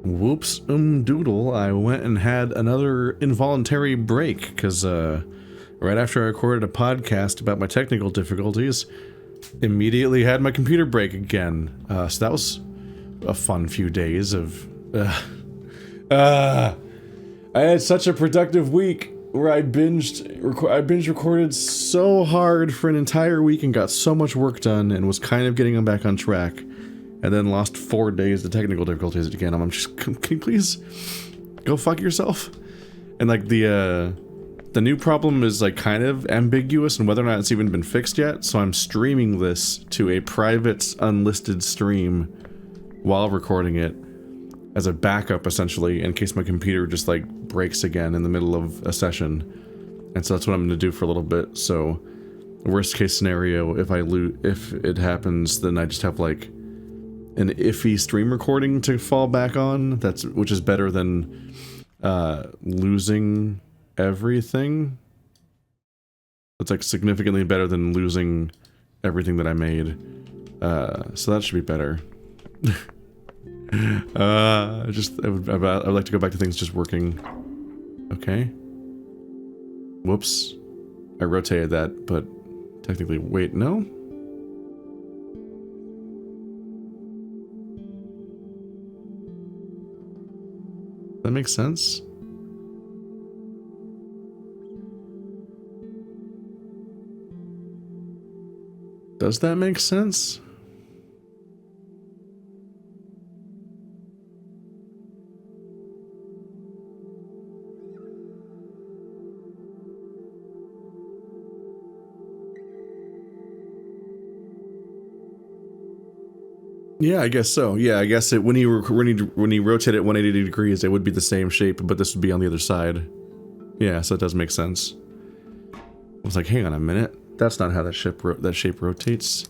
Whoops, doodle, I went and had another involuntary break, because, right after I recorded a podcast about my technical difficulties, immediately had my computer break again. So that was a fun few days of, I had such a productive week where I binge recorded so hard for an entire week and got so much work done and was kind of getting them back on track. And then lost 4 days to technical difficulties again. I'm just, can you please go fuck yourself? And like the new problem is like kind of ambiguous in whether or not it's even been fixed yet. So I'm streaming this to a private unlisted stream while recording it as a backup essentially in case my computer just like breaks again in the middle of a session. And so that's what I'm gonna do for a little bit. So worst case scenario, if it happens, then I just have like an iffy stream recording to fall back on, which is better than losing everything. It's like significantly better than losing everything that I made. So that should be better. I'd like to go back to things just working. Okay. Whoops. I rotated that, but technically, wait, no? That makes sense. Does that make sense? Yeah, I guess so. Yeah, I guess when you rotate it 180 degrees, it would be the same shape, but this would be on the other side. Yeah, so it does make sense. I was like, hang on a minute, that's not how that shape rotates.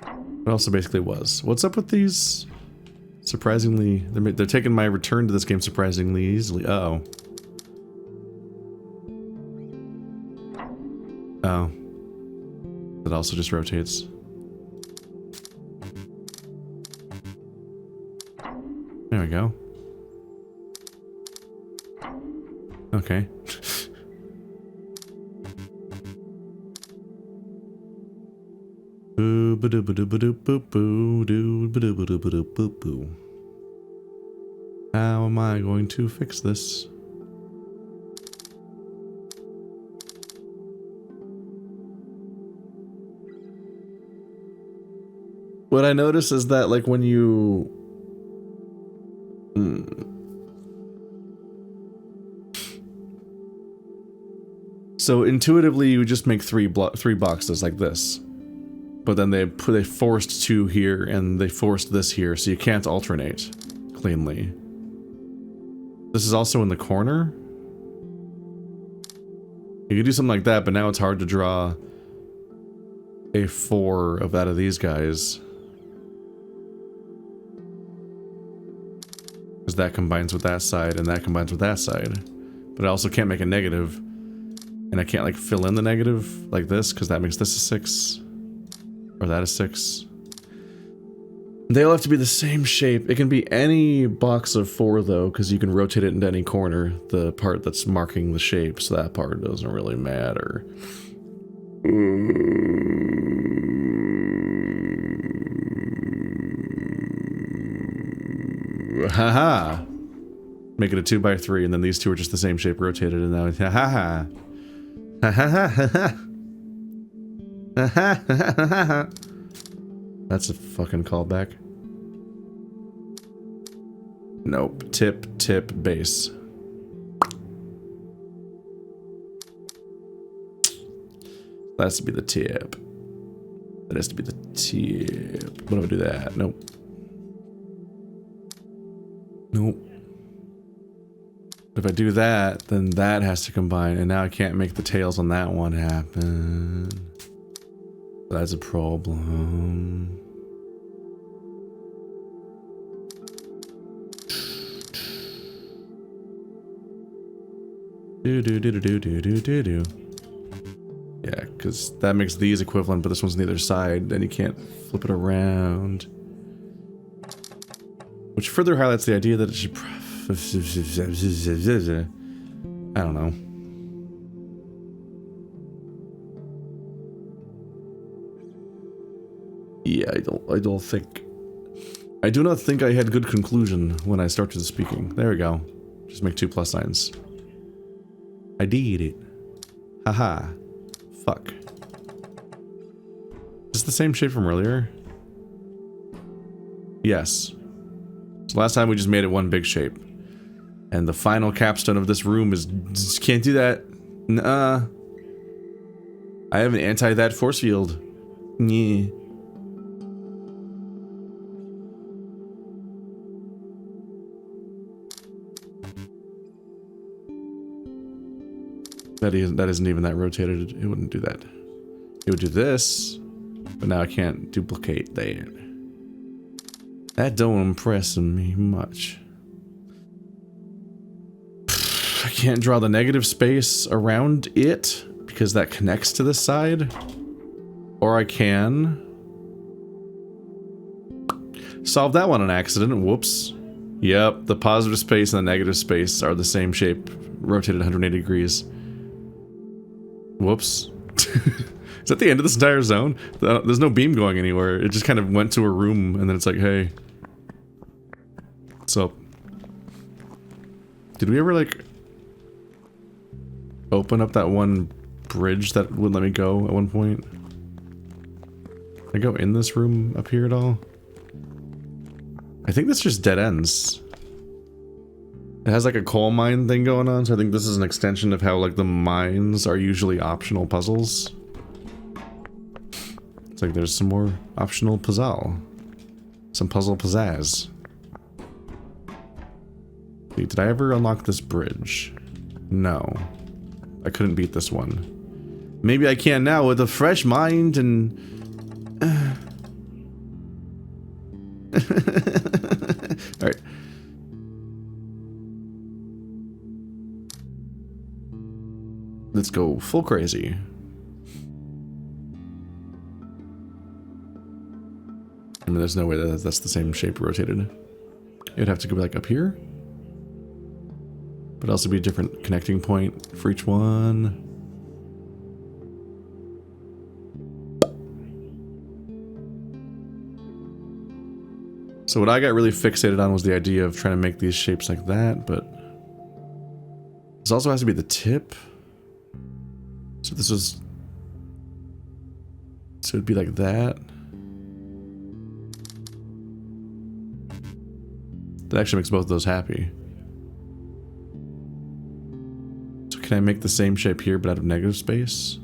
It also basically was. What's up with these? Surprisingly, they're taking my return to this game surprisingly easily. Uh-oh. Oh. It also just rotates. There we go. Okay. Boo ba doo ba doo ba doo boo boo doo ba doo ba doo ba doo boo boo. How am I going to fix this? What I notice is that like when you so intuitively you just make three boxes like this, but then they forced 2 here and they forced this here, so you can't alternate cleanly. This is also in the corner. You could do something like that, but now it's hard to draw a 4 out of these guys. Because that combines with that side, and that combines with that side. But I also can't make a negative. And I can't, like, fill in the negative like this, because that makes this a 6. Or that a 6. They all have to be the same shape. It can be any box of 4, though, because you can rotate it into any corner. The part that's marking the shape, so that part doesn't really matter. Haha! Make it a 2x3, and then these 2 are just the same shape rotated, and now ha ha ha. Ha ha ha ha ha. Ha ha ha ha ha. That's a fucking callback. Nope. Tip, tip, base. That has to be the tip. That has to be the tip. What if I do that? Nope. Nope. If I do that, then that has to combine, and now I can't make the tails on that one happen. That's a problem. Do. Yeah, because that makes these equivalent, but this one's on the other side, and you can't flip it around. Which further highlights the idea that it should... I don't know. Yeah, I don't think... I do not think I had good conclusion when I started speaking. There we go. Just make 2 plus signs. I did it. Haha. Fuck. Is this the same shape from earlier? Yes. So last time we just made it one big shape. And the final capstone of this room is... Just can't do that. Nuh-uh. I have an anti-that force field. Yeah. That isn't even that rotated. It wouldn't do that. It would do this, but now I can't duplicate that. That don't impress me much. I can't draw the negative space around it because that connects to this side. Or I can solve that one on accident. Whoops. Yep, the positive space and the negative space are the same shape, rotated 180 degrees. Whoops. Is that the end of this entire zone? There's no beam going anywhere. It just kind of went to a room and then it's like, hey. What's up? Did we ever, like, open up that one bridge that wouldn't let me go at one point? Can I go in this room up here at all? I think this just dead ends. It has like a coal mine thing going on, so I think this is an extension of how like the mines are usually optional puzzles. It's like there's some more optional puzzle. Some puzzle pizzazz. Wait, did I ever unlock this bridge? No. I couldn't beat this one. Maybe I can now with a fresh mind and... Alright. Let's go full crazy. I mean, there's no way that that's the same shape rotated. It'd have to go like up here. But also be a different connecting point for each one. So what I got really fixated on was the idea of trying to make these shapes like that, but this also has to be the tip. So this was... So it'd be like that. That actually makes both of those happy. So can I make the same shape here but out of negative space?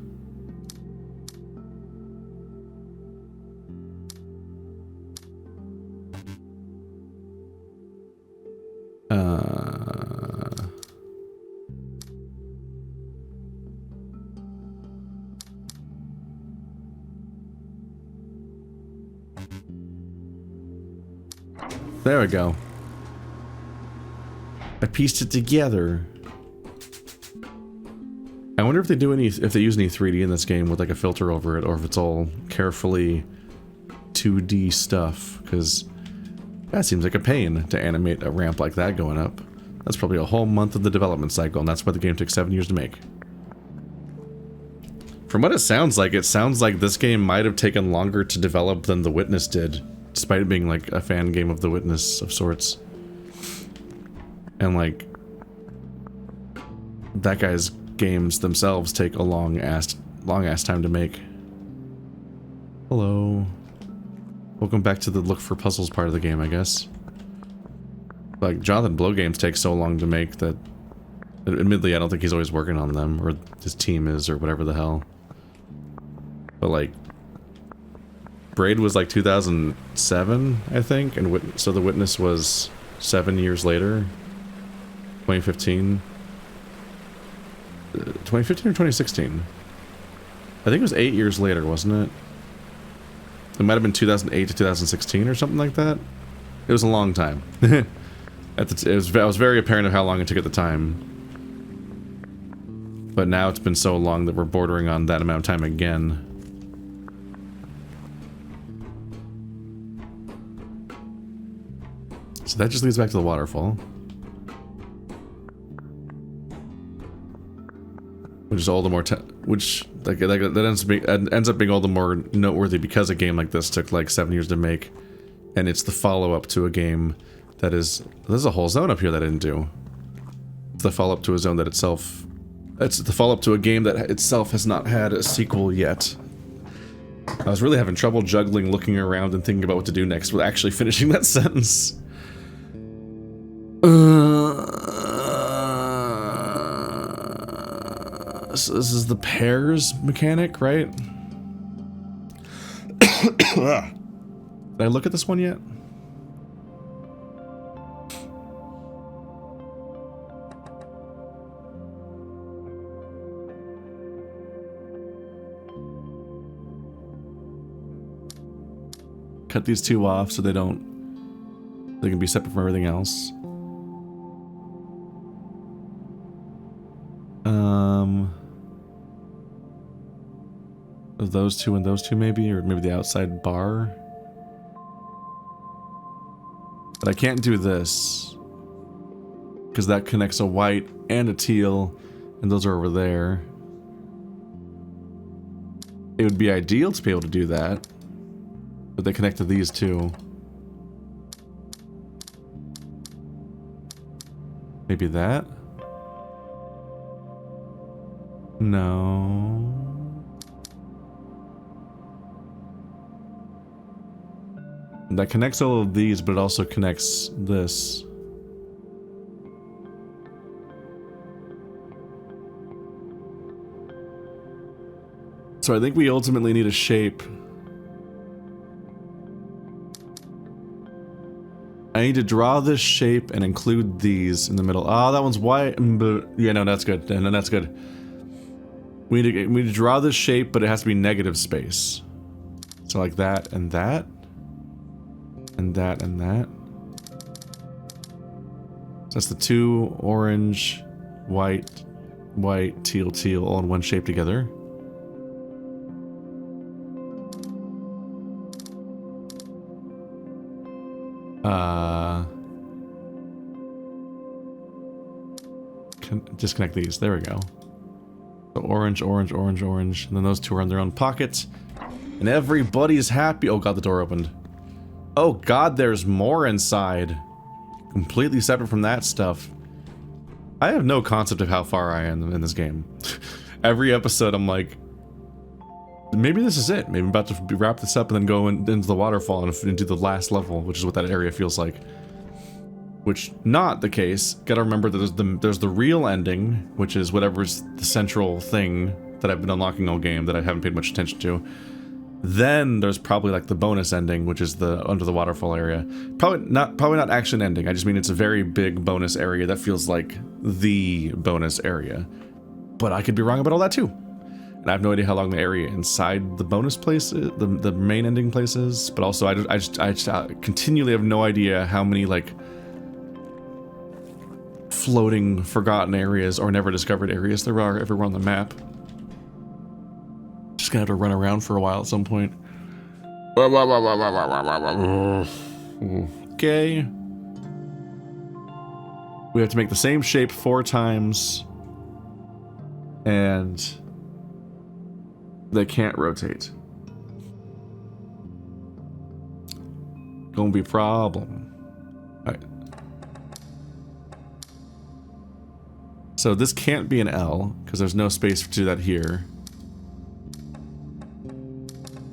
There we go. I pieced it together. I wonder if they do if they use any 3D in this game with like a filter over it, or if it's all carefully 2D stuff, because that seems like a pain to animate a ramp like that going up. That's probably a whole month of the development cycle, and that's why the game took 7 years to make. From what it sounds like this game might have taken longer to develop than The Witness did, despite it being like a fan game of The Witness of sorts. And like, that guy's games themselves take a long ass time to make. Hello. Welcome back to the look for puzzles part of the game, I guess. Like, Jonathan Blow games take so long to make that, admittedly, I don't think he's always working on them, or his team is, or whatever the hell. But like, Braid was like 2007, I think, and so The Witness was 7 years later. 2015. 2015 or 2016? I think it was 8 years later, wasn't it? It might have been 2008 to 2016 or something like that. It was a long time. I was very apparent of how long it took at the time. But now it's been so long that we're bordering on that amount of time again. So that just leads back to the waterfall. Which is all the more, that ends up being all the more noteworthy because a game like this took like 7 years to make, and it's the follow-up to a game that is. There's a whole zone up here that I didn't do. It's the follow-up to a zone that itself. It's the follow-up to a game that itself has not had a sequel yet. I was really having trouble juggling, looking around, and thinking about what to do next with actually finishing that sentence. So this is the pairs mechanic, right? Did I look at this one yet? Cut these two off so they can be separate from everything else. Those two and those two maybe, or maybe the outside bar. But I can't do this because that connects a white and a teal, and those are over there. It would be ideal to be able to do that, but they connect to these two. Maybe that? No. That connects all of these, but it also connects this. So I think we ultimately need a shape. I need to draw this shape and include these in the middle. Ah, that one's white. Yeah, no, that's good. No, that's good. We need to draw this shape, but it has to be negative space. So like that and that. And that and that. So that's the two orange, white, white, teal, teal, all in one shape together. Disconnect these. There we go. So orange, orange, orange, orange, and then those two are in their own pockets, and everybody's happy. Oh god, the door opened. Oh god, there's more inside. Completely separate from that stuff. I have no concept of how far I am in this game. Every episode I'm like, maybe this is it. Maybe I'm about to wrap this up and then go into the waterfall and do the last level, which is what that area feels like. Which, not the case. Gotta remember that there's the real ending, which is whatever's the central thing that I've been unlocking all game that I haven't paid much attention to. Then there's probably like the bonus ending, which is the under the waterfall area. Probably not action ending. I just mean it's a very big bonus area that feels like the bonus area. But I could be wrong about all that too. And I have no idea how long the area inside the bonus place is, the main ending place is. But also I just continually have no idea how many like floating forgotten areas or never discovered areas there are everywhere on the map. Just gonna have to run around for a while at some point. Okay. We have to make the same shape 4 times. And they can't rotate. Gonna be a problem. Alright. So this can't be an L, because there's no space to do that here.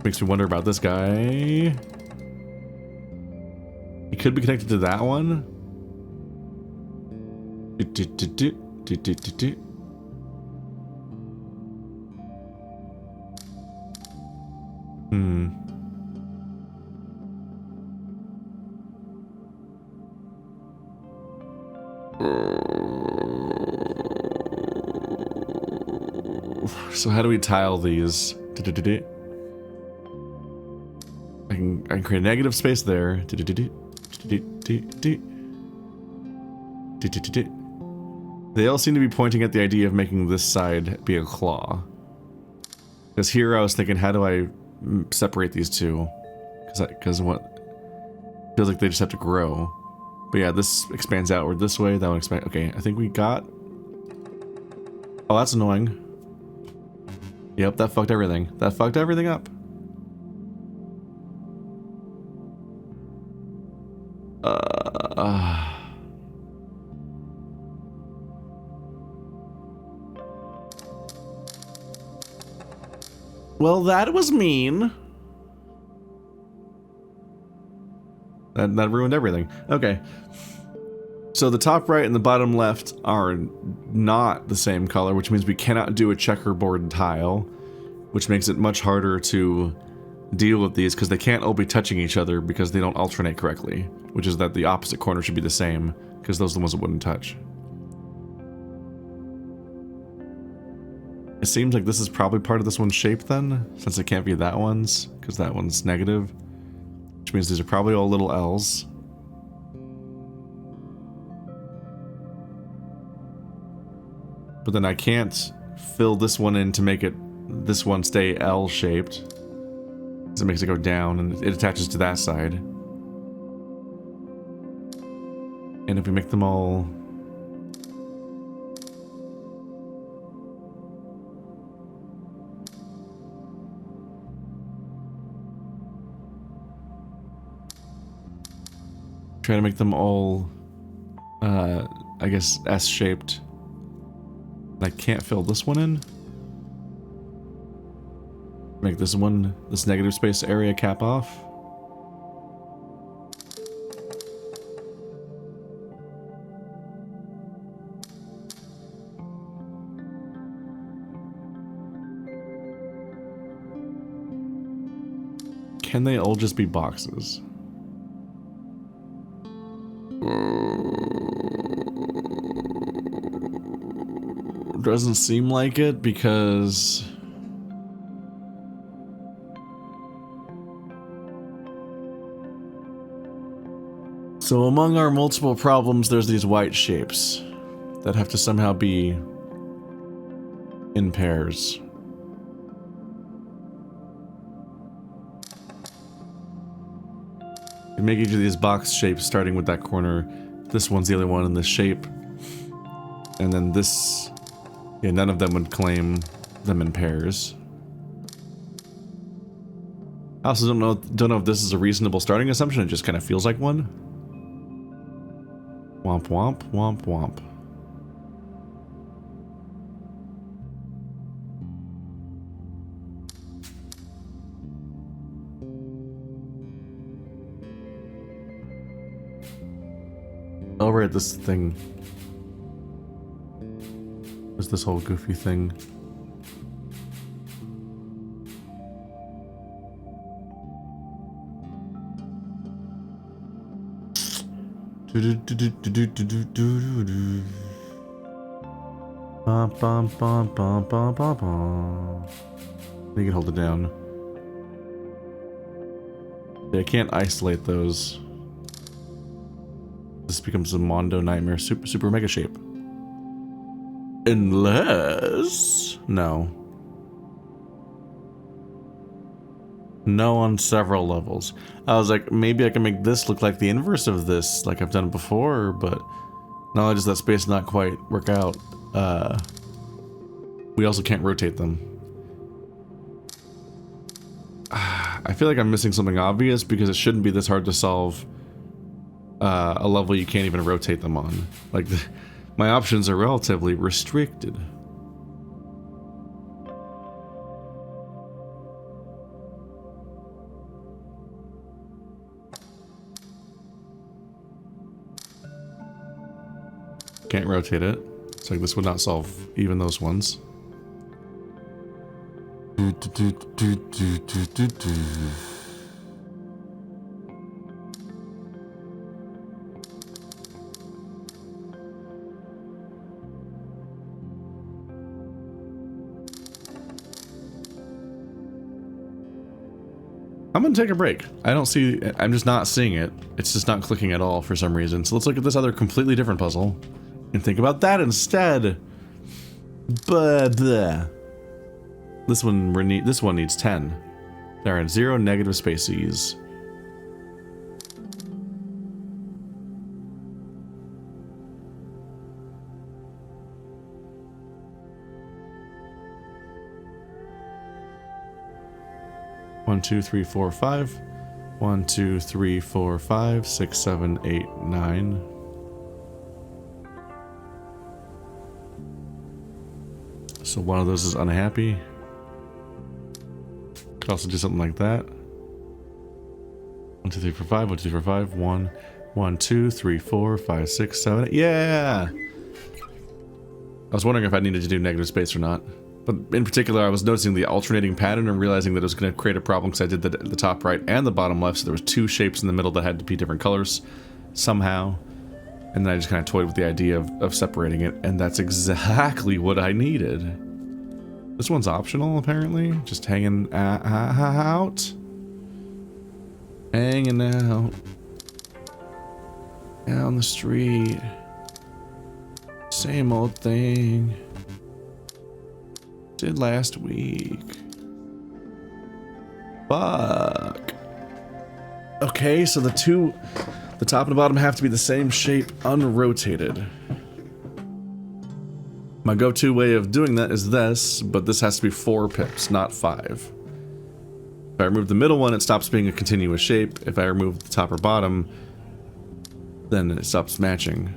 Makes me wonder about this guy. He could be connected to that one. So how do we tile these? I can create a negative space there. They all seem to be pointing at the idea of making this side be a claw. Because here I was thinking, how do I separate these two? Because what feels like they just have to grow. But yeah, this expands outward this way. That one expands. Okay, I think we got... Oh, that's annoying. Yep, that fucked everything. That fucked everything up. Well, that was mean. That ruined everything. Okay. So the top right and the bottom left are not the same color, which means we cannot do a checkerboard tile, which makes it much harder to deal with these because they can't all be touching each other because they don't alternate correctly, which is that the opposite corner should be the same because those are the ones that wouldn't touch. It seems like this is probably part of this one's shape then, since it can't be that one's, because that one's negative, which means these are probably all little L's. But then I can't fill this one in to make this one stay L-shaped. Because it makes it go down and it attaches to that side. And if we make them all... Try to make them all, I guess, S-shaped. I can't fill this one in. Make this one, this negative space area cap off. Can they all just be boxes? Doesn't seem like it because so among our multiple problems there's these white shapes that have to somehow be in pairs. You make each of these box shapes starting with that corner. This one's the only one in this shape. And then this, yeah, none of them would claim them in pairs. I also don't know if this is a reasonable starting assumption. It just kind of feels like one. Womp womp womp womp. Oh right, this thing. There's this whole goofy thing. You can hold it down. Yeah, I can't isolate those. This becomes a Mondo Nightmare super mega shape. Unless... No. No on several levels. I was like, maybe I can make this look like the inverse of this, like I've done before, but knowledge is that space not quite work out. We also can't rotate them. I feel like I'm missing something obvious because it shouldn't be this hard to solve a level you can't even rotate them on. Like, my options are relatively restricted. Can't rotate it. It's like this would not solve even those ones. I'm gonna take a break. I don't see... I'm just not seeing it. It's just not clicking at all for some reason. So let's look at this other completely different puzzle and think about that instead. But this one needs 10. There are 0 negative spaces. 1, 2, 3, 4, 5. 1, 2, 3, 4, 5, 6, 7, 8, 9. So one of those is unhappy. Could also do something like that. 1, 2, 3, 4, 5. 1, 2, 3, 4, 5. 1, 1, 2, 3, 4, 5, 6, 7, 8. Yeah! I was wondering if I needed to do negative space or not. But in particular, I was noticing the alternating pattern and realizing that it was going to create a problem because I did the top right and the bottom left, so there was two shapes in the middle that had to be different colors somehow. And then I just kind of toyed with the idea of separating it, and that's exactly what I needed. This one's optional, apparently. Just hanging out. Hanging out. Down the street. Same old thing. Did last week. Fuck. Okay, so the top and the bottom have to be the same shape, unrotated. My go-to way of doing that is this, but this has to be 4 pips, not 5. If I remove the middle one, it stops being a continuous shape. If I remove the top or bottom, then it stops matching.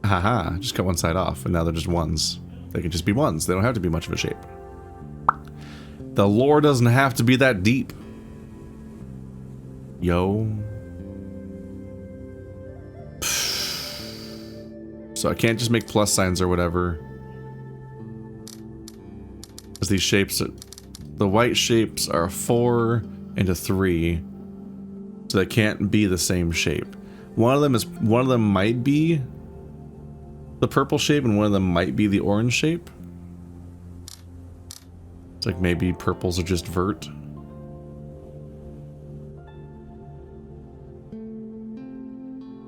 Haha, just cut one side off, and now they're just ones. They can just be ones. They don't have to be much of a shape. The lore doesn't have to be that deep. Yo. So I can't just make plus signs or whatever. Because these shapes, the white shapes are 4 and a 3. So they can't be the same shape. One of them might be the purple shape and one of them might be the orange shape. It's like maybe purples are just vert.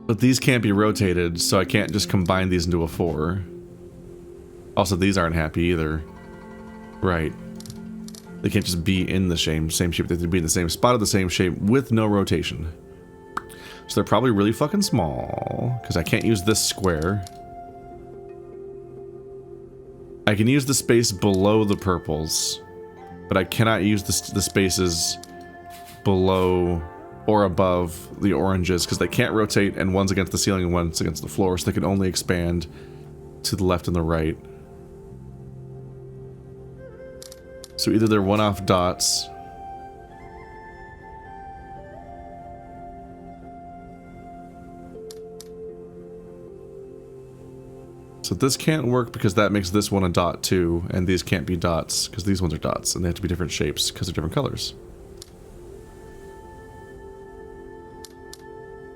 But these can't be rotated, so I can't just combine these into a 4. Also, these aren't happy either. Right. They can't just be in the same shape. They have to be in the same spot of the same shape with no rotation. So they're probably really fucking small, because I can't use this square. I can use the space below the purples, but I cannot use the spaces below or above the oranges because they can't rotate, and one's against the ceiling and one's against the floor, so they can only expand to the left and the right. So either they're one-off dots, so this can't work because that makes this one a dot too, and these can't be dots because these ones are dots, and they have to be different shapes because they're different colors.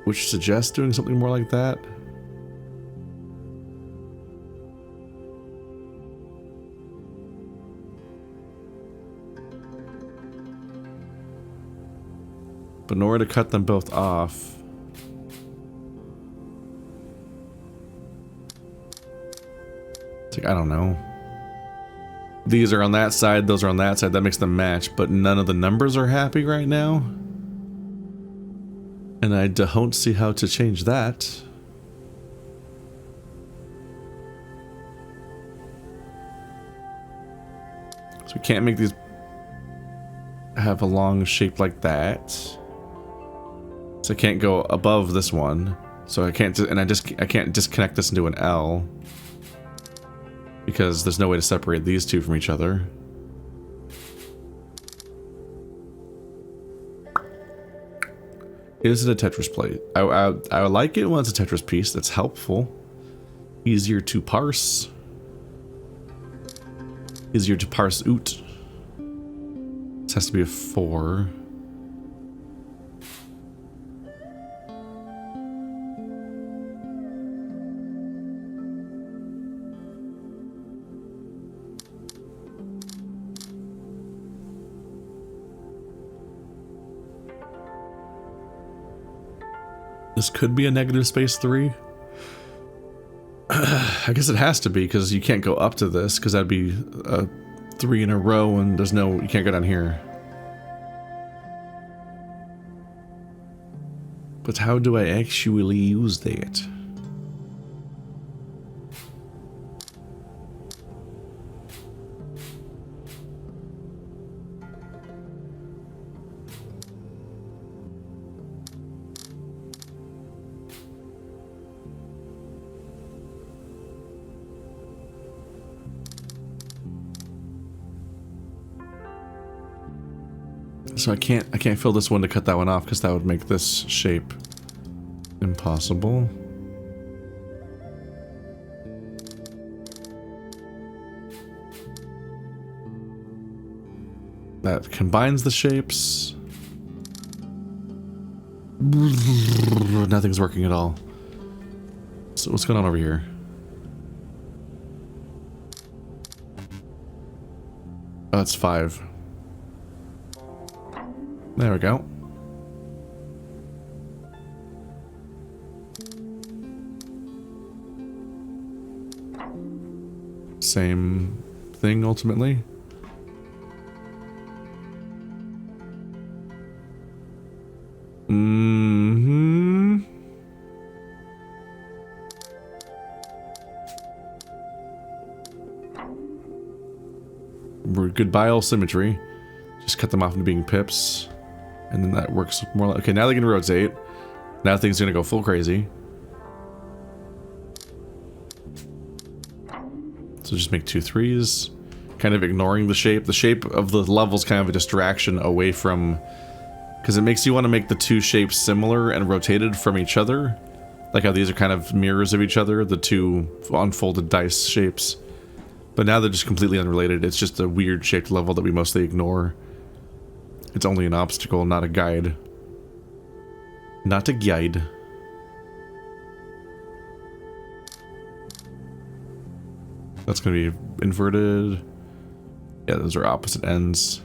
Which suggests doing something more like that. But in order to cut them both off, it's like, I don't know. These are on that side, those are on that side, that makes them match, but none of the numbers are happy right now. And I don't see how to change that. So we can't make these have a long shape like that. So I can't go above this one. So I can't, and I can't disconnect this into an L. Because there's no way to separate these two from each other. Is it a Tetris plate? I like it when it's a Tetris piece. That's helpful. Easier to parse. Easier to parse out. This has to be a 4. This could be a negative space 3. I guess it has to be, because you can't go up to this, because that'd be 3 in a row, and there's no, you can't go down here. But how do I actually use that? So I can't fill this one to cut that one off because that would make this shape impossible. That combines the shapes. Nothing's working at all. So what's going on over here? Oh, it's 5. There we go. Same thing ultimately. Goodbye all symmetry. Just cut them off into being pips. And then that works more like... Okay, now they can rotate. Now things are gonna go full crazy. So just make 2 3s. Kind of ignoring the shape. The shape of the level is kind of a distraction away from... Because it makes you want to make the 2 shapes similar and rotated from each other. Like how these are kind of mirrors of each other, the 2 unfolded dice shapes. But now they're just completely unrelated. It's just a weird shaped level that we mostly ignore. It's only an obstacle, not a guide. Not a guide. That's going to be inverted. Yeah, those are opposite ends.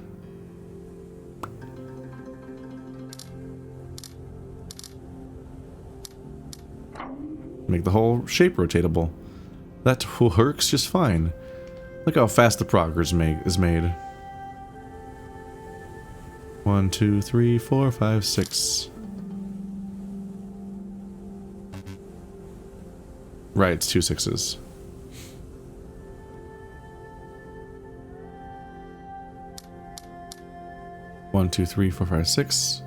Make the whole shape rotatable. That works just fine. Look how fast the progress is made. 1, 2, 3, 4, 5, 6. Right, it's 2 6s. One, 2, 3, 4, 5, 6.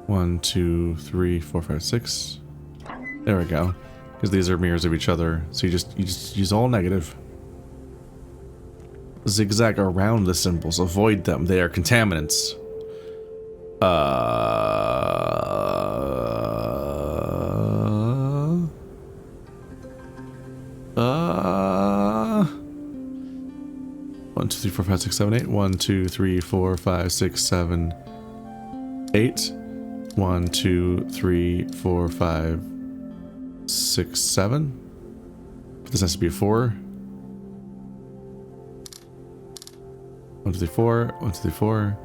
One, 2, 3, 4, 5, 6. There we go. Because these are mirrors of each other, so you just use all negative. Zigzag around the symbols. Avoid them. They are contaminants. 1, 2, 3, 4, 5, 6, 7, 8. 1, 2, 3, 4, 5, 6, 7, 8. 1, 2, 3, 4, 5, 6, 7. This has to be a 4. 1, 2, 3, 4. 1, 2, 3, 4.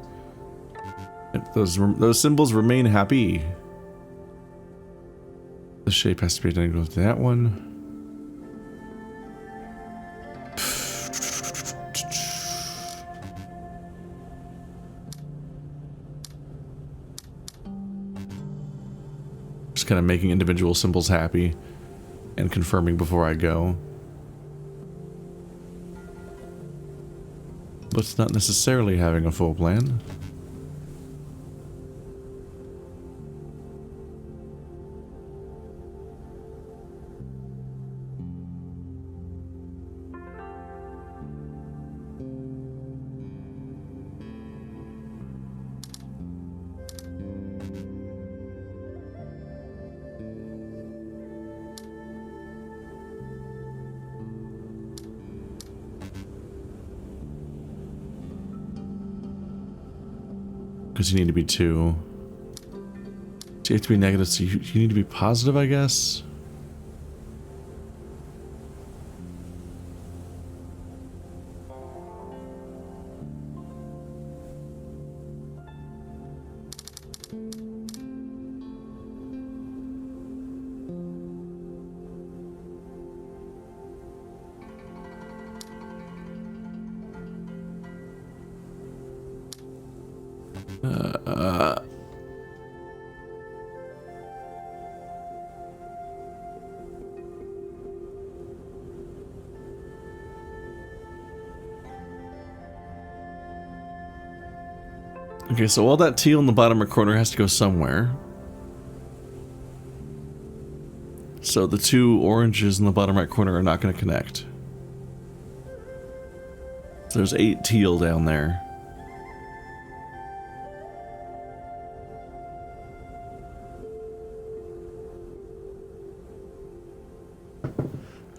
Those symbols remain happy. The shape has to be identical to that one. Just kind of making individual symbols happy and confirming before I go. But it's not necessarily having a full plan. Because you need to be 2. So you have to be negative, so you need to be positive, I guess? Okay, so all that teal in the bottom right corner has to go somewhere. So the 2 oranges in the bottom right corner are not going to connect. There's 8 teal down there.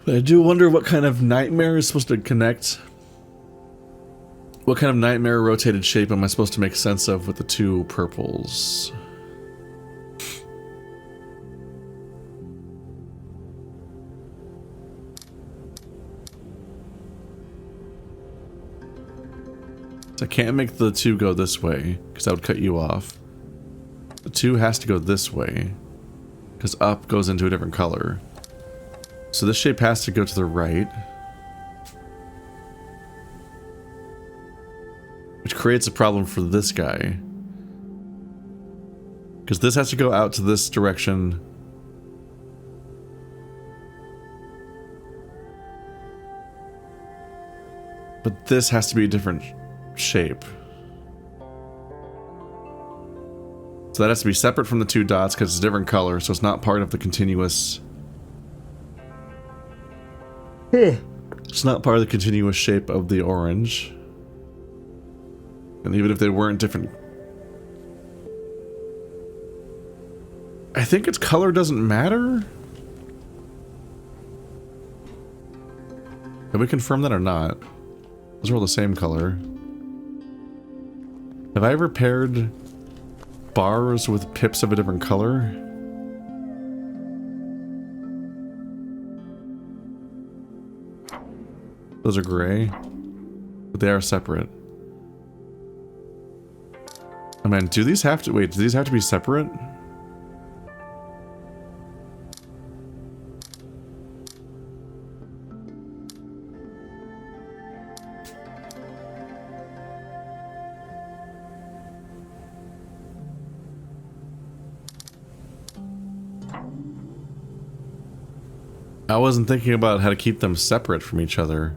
But I do wonder what kind of nightmare is supposed to connect. What kind of nightmare rotated shape am I supposed to make sense of with the 2 purples? I can't make the 2 go this way, because that would cut you off. The 2 has to go this way, because up goes into a different color. So this shape has to go to the right. Which creates a problem for this guy. Because this has to go out to this direction. But this has to be a different shape. So that has to be separate from the 2 dots because it's a different color, so it's not part of the continuous. It's not part of the continuous shape of the orange. And even if they weren't different, I think its color doesn't matter. Have we confirmed that or not? Those are all the same color. Have I ever paired bars with pips of a different color? Those are gray, but they are separate. I mean, do these have to, wait, do these have to be separate? I wasn't thinking about how to keep them separate from each other.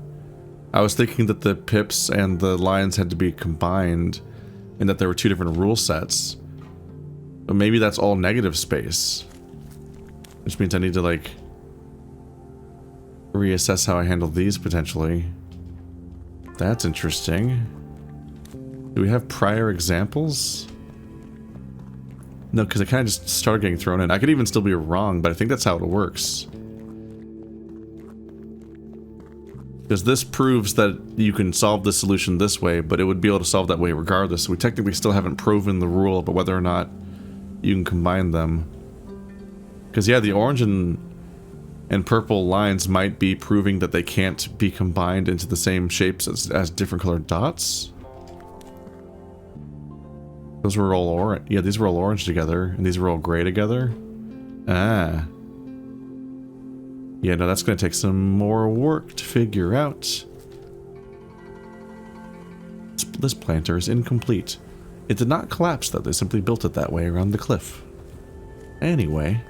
I was thinking that the pips and the lines had to be combined and that there were 2 different rule sets. But maybe that's all negative space. Which means I need to, like, reassess how I handle these potentially. That's interesting. Do we have prior examples? No, because it kind of just started getting thrown in. I could even still be wrong, but I think that's how it works. Because this proves that you can solve the solution this way, but it would be able to solve that way regardless. So we technically still haven't proven the rule about whether or not you can combine them. Because yeah, the orange and purple lines might be proving that they can't be combined into the same shapes as different colored dots. Those were all orange. Yeah, these were all orange together, and these were all gray together. Ah. Yeah, no, that's going to take some more work to figure out. This planter is incomplete. It did not collapse, though. They simply built it that way around the cliff. Anyway.